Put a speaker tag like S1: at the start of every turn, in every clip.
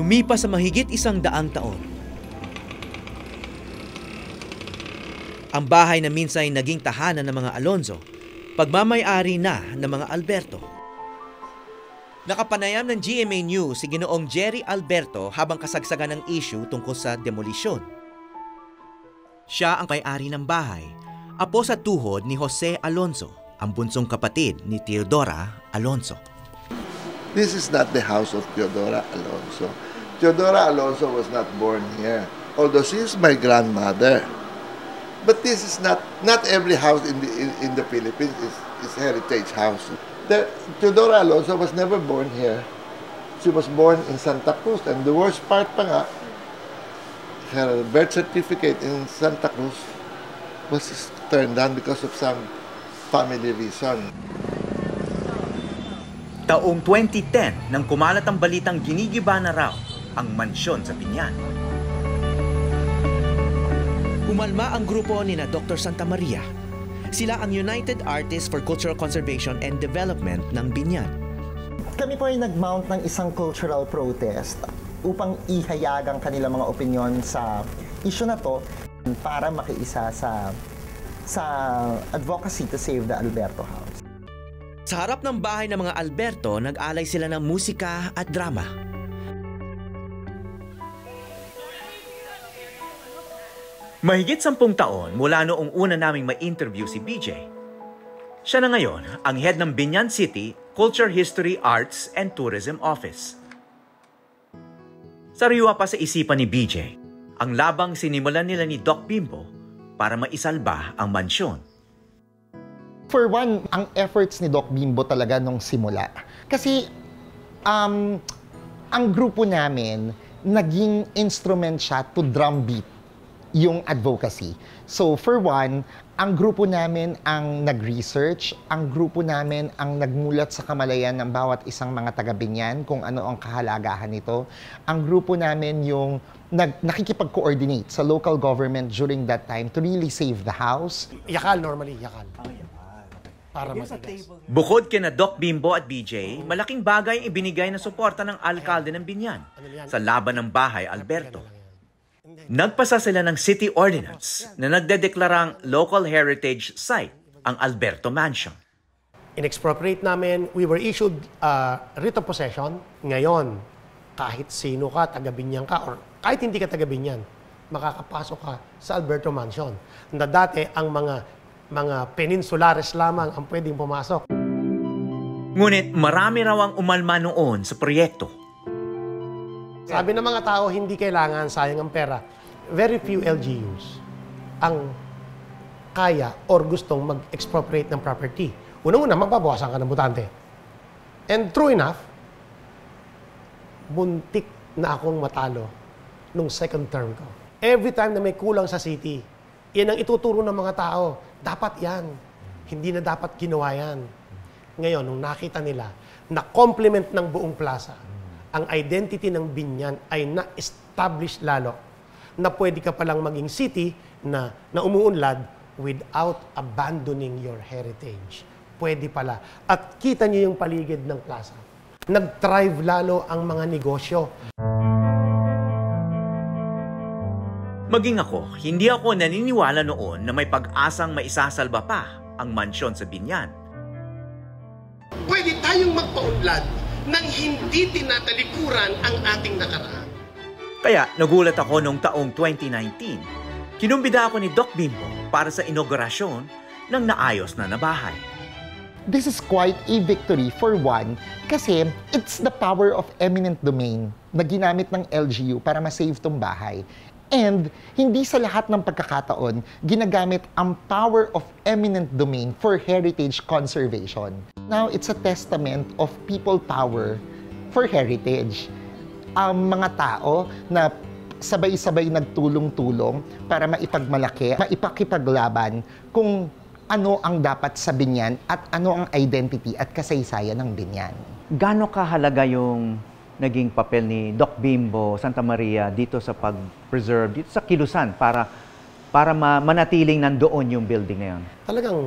S1: Lumipas sa mahigit 100 taon. Ang bahay na minsan ay naging tahanan ng mga Alonzo, pagmamay-ari na ng mga Alberto. Nakapanayam ng GMA News si Ginoong Jerry Alberto habang kasagsagan ng issue tungkol sa demolisyon. Siya ang may-ari ng bahay, apo sa tuhod ni Jose Alonzo, ang bunsong kapatid ni Teodora Alonzo.
S2: This is not the house of Teodora Alonzo. Teodora Alonzo was not born here, although she is my grandmother. But this is not every house in the Philippines is heritage house. Teodora Alonzo was never born here. She was born in Santa Cruz, and the worst part pa nga, her birth certificate in Santa Cruz was turned down because of some family reason.
S1: Taong 2010 nang kumalat ang balitang ginigiba na raw ang mansyon sa Biñan. Umalma ang grupo ni na Dr. Santa Maria. Sila ang United Artists for Cultural Conservation and Development ng Biñan.
S3: Kami po ay nag-mount ng isang cultural protest upang ihayag ang kanilang mga opinyon sa issue na to para makiisa sa advocacy to save the Alberto House.
S1: Sa harap ng bahay ng mga Alberto, nag-alay sila ng musika at drama. Mahigit 10 taon mula noong una naming ma-interview si BJ. Siya na ngayon ang head ng Biñan City Culture, History, Arts and Tourism Office. Sariwa pa sa isipan ni BJ ang labang sinimulan nila ni Doc Bimbo para maisalba ang mansyon.
S3: For one, ang efforts ni Doc Bimbo talaga nung simula. Kasi ang grupo namin, naging instrument siya to drumbeat yung advocacy. So for one, ang grupo namin ang nag-research, ang grupo namin ang nagmulat sa kamalayan ng bawat isang mga taga-Biñan kung ano ang kahalagahan nito. Ang grupo namin yung nakikipag-coordinate sa local government during that time to really save the house.
S4: Yakal normally, yakal. Para matigas.
S1: Bukod kina Doc Bimbo at BJ, malaking bagay ang ibinigay na suporta ng alkalde ng Biñan sa laban ng bahay Alberto. Nagpasa sila ng city ordinance na nagdedeklarang local heritage site ang Alberto Mansion.
S4: In-expropriate namin, we were issued writ of possession. Ngayon, kahit sino ka, taga-Biñan ka, or kahit hindi ka taga-Biñan, makakapasok ka sa Alberto Mansion. Na dati, ang mga peninsulares lamang ang pwedeng pumasok.
S1: Ngunit marami raw ang umalma noon sa proyekto.
S4: Sabi ng mga tao, hindi kailangan, sayang ang pera. Very few LGUs ang kaya or gustong mag-expropriate ng property. Unang-una, magbabawasan ka ng butante. And true enough, buntik na akong matalo nung second term ko. Every time na may kulang sa city, yan ang ituturo ng mga tao. Dapat yan. Hindi na dapat ginawa yan. Ngayon, nung nakita nila na complement ng buong plaza, ang identity ng Biñan ay na-establish lalo na pwede ka palang maging city na umuunlad without abandoning your heritage. Pwede pala. At kita niyo yung paligid ng plaza. Nag-thrive lalo ang mga negosyo.
S1: Maging ako, hindi ako naniniwala noon na may pag-asang maisasalba pa ang mansyon sa Biñan.
S4: Pwede tayong magpaunlad nang hindi tinatalikuran ang ating nakaraan.
S1: Kaya nagulat ako noong taong 2019. Kinumbida ako ni Doc Bimbo para sa inaugurasyon ng naayos na bahay.
S3: This is quite a victory for one kasi it's the power of eminent domain na ginamit ng LGU para ma-save tong bahay. And hindi sa lahat ng pagkakataon ginagamit ang power of eminent domain for heritage conservation. Now, it's a testament of people power for heritage. Ang mga tao na sabay-sabay nagtulong-tulong para maipagmalaki, maipakipaglaban kung ano ang dapat sa Biñan at ano ang identity at kasaysayan ng Biñan.
S5: Gaano kahalaga yung naging papel ni Doc Bimbo Santa Maria dito sa pag-preserve, dito sa kilusan para manatiling nandoon yung building na yun?
S4: Talagang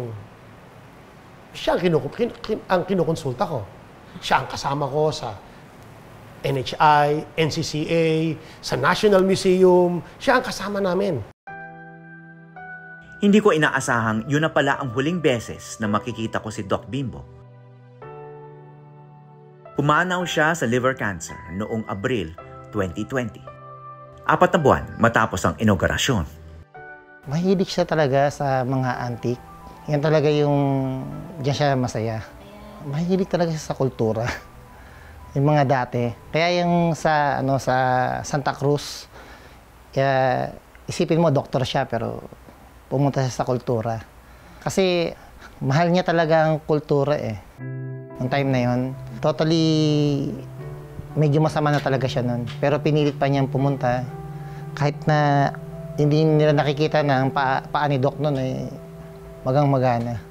S4: siya ang kinukonsulta ko. Siya ang kasama ko sa NHI, NCCA, sa National Museum. Siya ang kasama namin.
S1: Hindi ko inaasahang yun na pala ang huling beses na makikita ko si Doc Bimbo. Pumanaw siya sa liver cancer noong Abril 2020. 4 na buwan matapos ang inaugurasyon.
S6: Mahilig siya talaga sa mga antique. Yan talaga yung diyan siya masaya. Mahilig talaga siya sa kultura. Yung mga dati. Kaya yung sa Santa Cruz, kaya isipin mo doktor siya pero pumunta siya sa kultura. Kasi mahal niya talaga ang kultura eh. Noong time na yon, totally medyo masama na talaga siya nun. Pero pinilit pa niyang pumunta kahit na hindi nila nakikita na ang paa ni Doc nun eh magang-magana.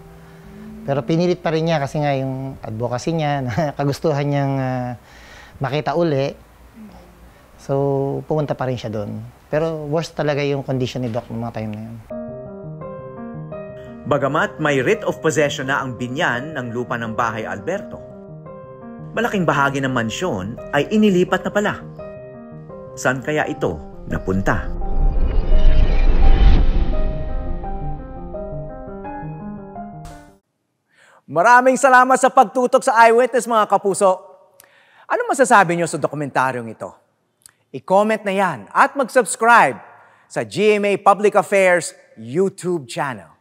S6: Pero pinilit pa rin niya kasi nga yung advocacy niya, na kagustuhan niyang makita uli. So pumunta pa rin siya doon. Pero worst talaga yung condition ni Doc noong mga time na yun.
S1: Bagamat may writ of possession na ang binyan ng lupa ng bahay Alberto, malaking bahagi ng mansyon ay inilipat na pala. Saan kaya ito napunta?
S7: Maraming salamat sa pagtutok sa Eyewitness, mga kapuso. Ano masasabi niyo sa dokumentaryong ito? I-comment na yan at mag-subscribe sa GMA Public Affairs YouTube channel.